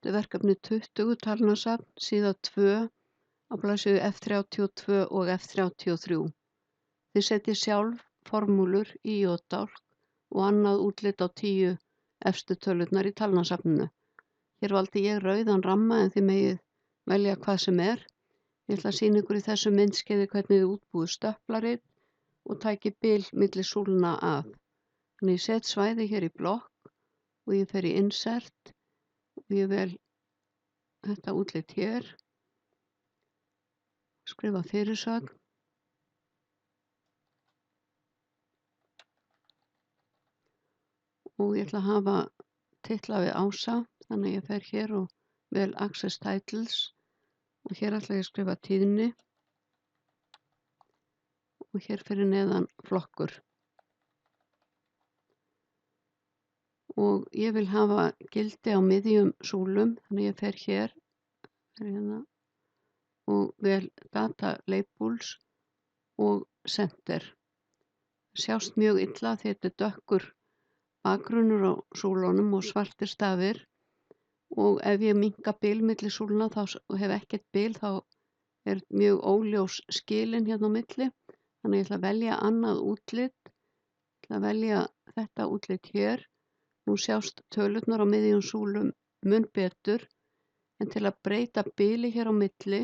Þetta er verkefni 20 talnasafn, síða 2 á blaðsíðu F32 og F33. Þið setjið sjálf formúlur í jóðdálk og annað útlit á 10 efstu tölurnar í talnasafninu. Hér valdi ég rauðan ramma en þið megið velja hvað sem er. Ég ætla að sýna ykkur í þessu myndskeiði hvernig þið útbúið stöplarit og tækið bil milli súlna af. Þannig ég set svæði hér í blokk og ég fer í insert og ég vel þetta útlit hér, skrifa fyrirsögn og ég ætla að hafa titla við Ása, þannig að ég fer hér og vel Access Titles og hér ætla ég að skrifa tíðni og hér fyrir neðan flokkur. Og ég vil hafa gildi á miðjum súlum, þannig ég fer hér hérna, og vel Data Labels og Center. Sjást mjög illa því þetta er dökkur bakgrunnur á súlunum og svartir stafir og ef ég minnka bil milli súlna og hef ekkert bil þá er mjög óljós skilin hérna á milli. Þannig ég ætla að velja annað útlit, ég ætla að velja þetta útlit hér. Nú sjást tölurnar á miðjum súlum mun betur en til að breyta bili hér á milli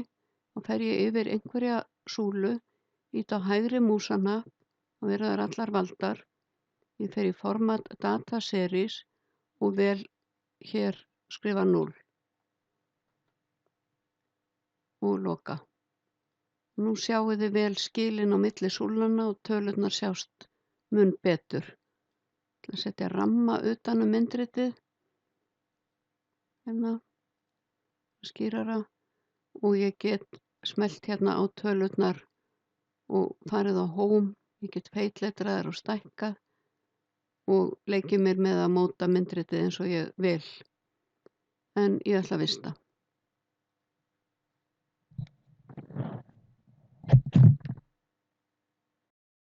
þá fer ég yfir einhverja súlu, ít á hægri músana og verða þær allar valdar. Ég fer í format Data Series og vel hér skrifa 0 og loka. Nú sjáu þið vel skilin á milli súlnanna og tölurnar sjást mun betur. Ég ætla að setja ramma utan myndritið, hérna, skýrara og ég get smellt hérna á tölurnar og farið á Home, ég get feitletraðar og stækkað og leikið mér með að móta myndritið eins og ég vil. En ég ætla að vista.